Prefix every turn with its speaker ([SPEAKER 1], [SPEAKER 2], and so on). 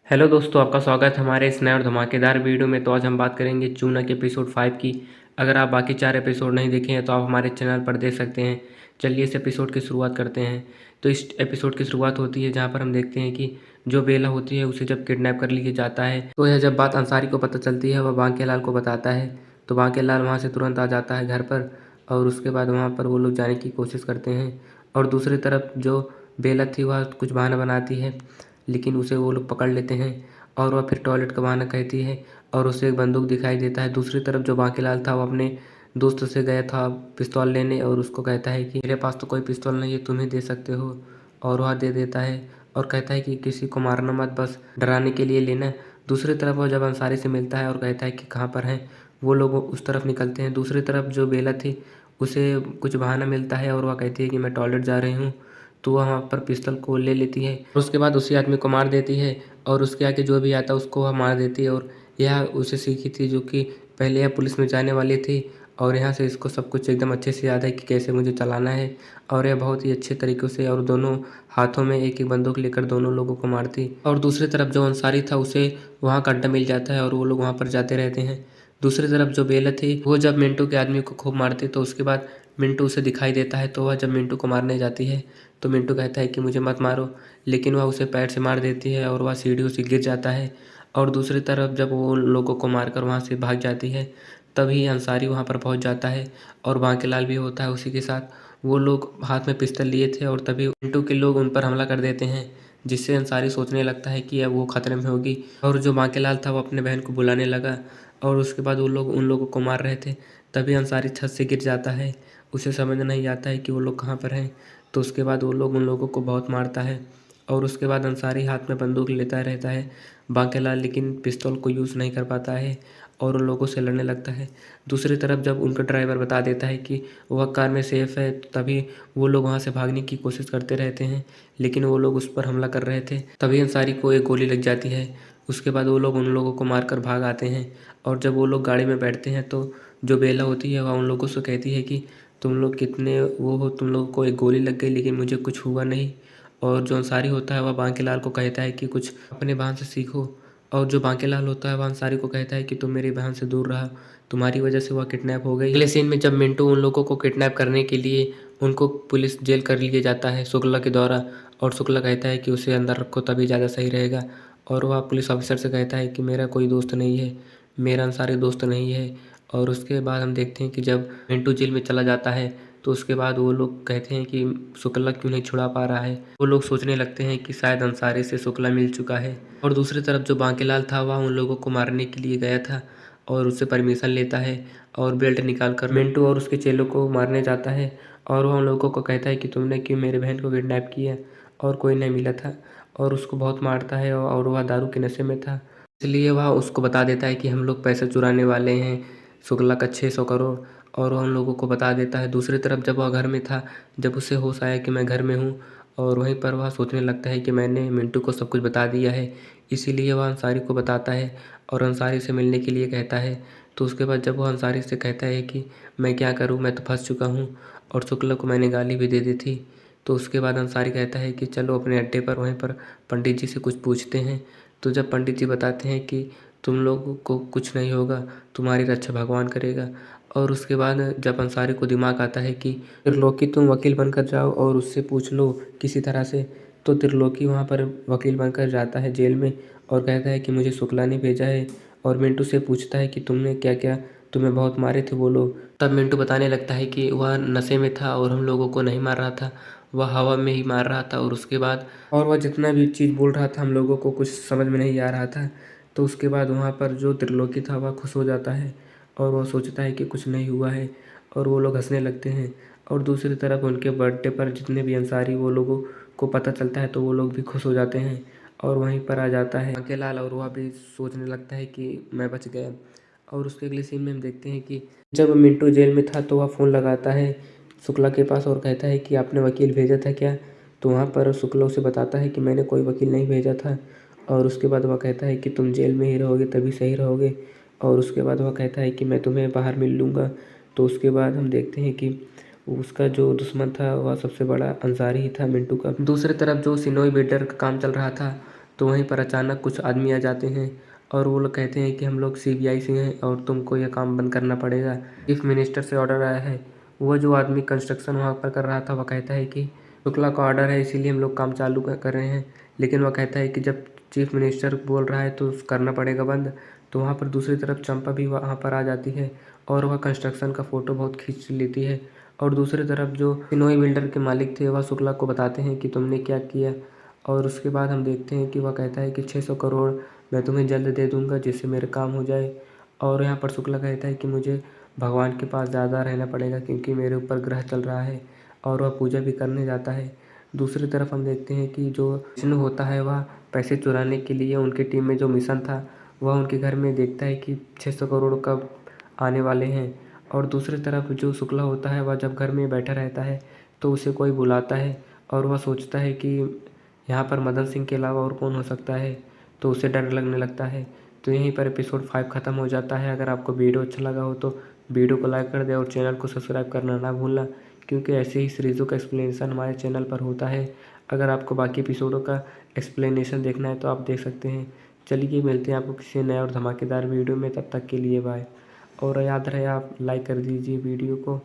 [SPEAKER 1] Hello दोस्तों, आपका स्वागत है हमारे इस नए और धमाकेदार वीडियो में। तो आज हम बात करेंगे चूना के एपिसोड 5 की। अगर आप बाकी 4 एपिसोड नहीं देखे हैं तो आप हमारे चैनल पर देख सकते हैं। चलिए इस एपिसोड की शुरुआत करते हैं। तो इस एपिसोड की शुरुआत होती है जहाँ पर हम देखते हैं कि जो बेला होती है उसे जब किडनैप कर लिया जाता है तो यह जब बात अंसारी को पता चलती है वह बांकेलाल को बताता है। तो बांकेलाल वहाँ से तुरंत आ जाता है घर पर और उसके बाद वहाँ पर वो लोग जाने की कोशिश करते हैं। और दूसरी तरफ जो बेला थी वह कुछ बहाना बनाती है, लेकिन उसे वो लोग पकड़ लेते हैं और वह फिर टॉयलेट का बहाना कहती है और उसे एक बंदूक दिखाई देता है। दूसरी तरफ जो बांकीलाल था वो अपने दोस्त से गया था पिस्तौल लेने और उसको कहता है कि मेरे पास तो कोई पिस्तौल नहीं है, तुम्हें दे सकते हो। और वह दे देता है और कहता है कि किसी को मारना मत, बस डराने के लिए लेना। दूसरी तरफ वो जब अंसारी से मिलता है और कहता है कि कहाँ पर हैं, वो लोग उस तरफ निकलते हैं। दूसरी तरफ जो बेला थी उसे कुछ बहाना मिलता है और वह कहती है कि मैं टॉयलेट जा रही हूँ। तो वह वहाँ पर पिस्तौल को ले लेती है और उसके बाद उसी आदमी को मार देती है और उसके आगे जो भी आता है उसको वह मार देती है। और यह उसे सीखी थी जो कि पहले यह पुलिस में जाने वाली थी और यहाँ से इसको सब कुछ एकदम अच्छे से याद है कि कैसे मुझे चलाना है। और यह बहुत ही अच्छे तरीक़े से और दोनों हाथों में एक एक बंदूक लेकर दोनों लोगों को मारती। और दूसरी तरफ जो अंसारी था उसे वहाँ का अड्डा मिल जाता है और वो लोग वहाँ पर जाते रहते हैं। दूसरी तरफ जो बेला थी वो जब मिंटू के आदमी को खूब मारती तो उसके बाद मिंटू उसे दिखाई देता है। तो वह जब मिंटू को मारने जाती है तो मिंटू कहता है कि मुझे मत मारो, लेकिन वह उसे पैर से मार देती है और वह सीढ़ियों से गिर जाता है। और दूसरी तरफ जब वो लोगों को मारकर वहाँ से भाग जाती है तभी अंसारी वहाँ पर पहुँच जाता है और बांकेलाल भी होता है उसी के साथ। वो लोग हाथ में पिस्तौल लिए थे और तभी मिंटू के लोग उन पर हमला कर देते हैं, जिससे अंसारी सोचने लगता है कि अब वो खतरे में होगी। और जो बांकेलाल था वो अपने बहन को बुलाने लगा और उसके बाद वो लोग उन लोगों को मार रहे थे। तभी अंसारी छत से गिर जाता है, उसे समझ नहीं आता है कि वो लोग कहाँ पर हैं। तो उसके बाद वो लोग उन लोगों को बहुत मारता है और उसके बाद अंसारी हाथ में बंदूक लेता रहता है। बांकेलाल लेकिन पिस्तौल को यूज़ नहीं कर पाता है और उन लोगों से लड़ने लगता है। दूसरी तरफ जब उनका ड्राइवर बता देता है कि वह कार में सेफ़ है तभी वो लोग वहाँ से भागने की कोशिश करते रहते हैं, लेकिन वो लोग उस पर हमला कर रहे थे। तभी अंसारी को एक गोली लग जाती है। उसके बाद वो लोग उन लोगों को मारकर भाग आते हैं और जब वो लोग गाड़ी में बैठते हैं तो जो बेला होती है वह उन लोगों से कहती है कि तुम लोग कितने वो हो, तुम लोगों को एक गोली लग गई लेकिन मुझे कुछ हुआ नहीं। और जो अंसारी होता है वह बांकेलाल को कहता है कि कुछ अपने बहन से सीखो। और जो बांकेलाल होता है वह अंसारी को कहता है कि तुम मेरी बहन से दूर रहा, तुम्हारी वजह से वह किडनैप हो गई। अगले सीन में जब मिंटू उन लोगों को किडनैप करने के लिए उनको पुलिस जेल कर लिए जाता है शुक्ला के द्वारा, और शुक्ला कहता है कि उसे अंदर रखो तभी ज़्यादा सही रहेगा। और वह पुलिस ऑफिसर से कहता है कि मेरा कोई दोस्त नहीं है, मेरा अंसारी दोस्त नहीं है। और उसके बाद हम देखते हैं कि जब मिंटू जेल में चला जाता है तो उसके बाद वो लोग कहते हैं कि शुक्ला क्यों नहीं छुड़ा पा रहा है। वो लोग सोचने लगते हैं कि शायद अंसारी से शुक्ला मिल चुका है। और दूसरी तरफ जो बांकेलाल था वह उन लोगों को मारने के लिए गया था और उससे परमिशन लेता है और बेल्ट निकाल कर मिंटू और उसके चेलों को मारने जाता है। और वह उन लोगों को कहता है कि तुमने क्यों मेरे बहन को किडनैप किया, और कोई नहीं मिला था। और उसको बहुत मारता है और वह दारू के नशे में था, इसलिए वह उसको बता देता है कि हम लोग पैसे चुराने वाले हैं, शुक्ला का 600 करोड़। और वह उन लोगों को बता देता है। दूसरी तरफ जब वह घर में था, जब उसे होश आया कि मैं घर में हूँ, और वहीं पर वह सोचने लगता है कि मैंने मिंटू को सब कुछ बता दिया है, इसीलिए वह अंसारी को बताता है और अंसारी से मिलने के लिए कहता है। तो उसके बाद जब वह अंसारी से कहता है कि मैं क्या करूँ, मैं तो फंस चुका हूँ और शुक्ला को मैंने गाली भी दे दी थी। तो उसके बाद अंसारी कहता है कि चलो अपने अड्डे पर वहीं पर पंडित जी से कुछ पूछते हैं। तो जब पंडित जी बताते हैं कि तुम लोगों को कुछ नहीं होगा, तुम्हारी रक्षा भगवान करेगा। और उसके बाद जब अंसारी को दिमाग आता है कि त्रिलोकी तुम वकील बनकर जाओ और उससे पूछ लो किसी तरह से, तो त्रिलोकी वहाँ पर वकील बनकर जाता है जेल में और कहता है कि मुझे शुक्ला ने भेजा है। और मिंटू से पूछता है कि तुमने क्या क्या, तुम्हें बहुत मारे थे वो लोग। तब मिंटू बताने लगता है कि वह नशे में था और हम लोगों को नहीं मार रहा था, वह हवा में ही मार रहा था। और उसके बाद और वह जितना भी चीज़ बोल रहा था हम लोगों को कुछ समझ में नहीं आ रहा था। तो उसके बाद वहाँ पर जो त्रिलोकी था वह खुश हो जाता है और वह सोचता है कि कुछ नहीं हुआ है और वो लोग हंसने लगते हैं। और दूसरी तरफ उनके बर्थडे पर जितने भी अंसारी वो लोगों को पता चलता है तो वो लोग भी खुश हो जाते हैं। और वहीं पर आ जाता है बांकेलाल और वह भी सोचने लगता है कि मैं बच गया। और उसके अगले सीन में हम देखते हैं कि जब मिंटू जेल में था तो वह फ़ोन लगाता है शुक्ला के पास और कहता है कि आपने वकील भेजा था क्या। तो वहाँ पर शुक्ला उसे बताता है कि मैंने कोई वकील नहीं भेजा था। और उसके बाद वह कहता है कि तुम जेल में ही रहोगे तभी सही रहोगे। और उसके बाद वह कहता है कि मैं तुम्हें बाहर मिल लूँगा। तो उसके बाद हम देखते हैं कि उसका जो दुश्मन था वह सबसे बड़ा अंसारी ही था मिंटू का। दूसरी तरफ जो सिनोई बिल्डर का काम चल रहा था तो वहीं पर अचानक कुछ आदमी आ जाते हैं और वो लोग कहते हैं कि हम लोग सीबीआई से हैं और तुमको ये काम बंद करना पड़ेगा, चीफ मिनिस्टर से ऑर्डर आया है। वो जो आदमी कंस्ट्रक्शन वहाँ पर कर रहा था वह कहता है कि शुक्ला का ऑर्डर है इसीलिए हम लोग काम चालू कर रहे हैं, लेकिन वह कहता है कि जब चीफ मिनिस्टर बोल रहा है तो करना पड़ेगा बंद। तो वहाँ पर दूसरी तरफ चंपा भी वहाँ पर आ जाती है और वह कंस्ट्रक्शन का फ़ोटो बहुत खींच लेती है। और दूसरी तरफ जो चिनोई बिल्डर के मालिक थे वह शुक्ला को बताते हैं कि तुमने क्या किया। और उसके बाद हम देखते हैं कि वह कहता है कि 600 करोड़ मैं तुम्हें जल्द दे दूंगा जिससे मेरा काम हो जाए। और यहाँ पर शुक्ला कहता है कि मुझे भगवान के पास ज़्यादा रहना पड़ेगा क्योंकि मेरे ऊपर ग्रह चल रहा है, और वह पूजा भी करने जाता है। दूसरी तरफ हम देखते हैं कि जो विष्णु होता है वह पैसे चुराने के लिए उनकी टीम में जो मिशन था वह उनके घर में देखता है कि 600 करोड़ कब आने वाले हैं। और दूसरी तरफ जो शुक्ला होता है वह जब घर में बैठा रहता है तो उसे कोई बुलाता है और वह सोचता है कि यहाँ पर मदन सिंह के अलावा और कौन हो सकता है, तो उसे डर लगने लगता है। तो यहीं पर एपिसोड 5 ख़त्म हो जाता है। अगर आपको वीडियो अच्छा लगा हो तो वीडियो को लाइक कर दे और चैनल को सब्सक्राइब करना ना भूलना, क्योंकि ऐसे ही सीरीज़ों का एक्सप्लेनेशन हमारे चैनल पर होता है। अगर आपको बाकी एपिसोडों का एक्सप्लेनेशन देखना है तो आप देख सकते हैं। चलिए मिलते हैं आपको किसी नए और धमाकेदार वीडियो में, तब तक के लिए बाय। और याद रहे आप लाइक कर दीजिए वीडियो को।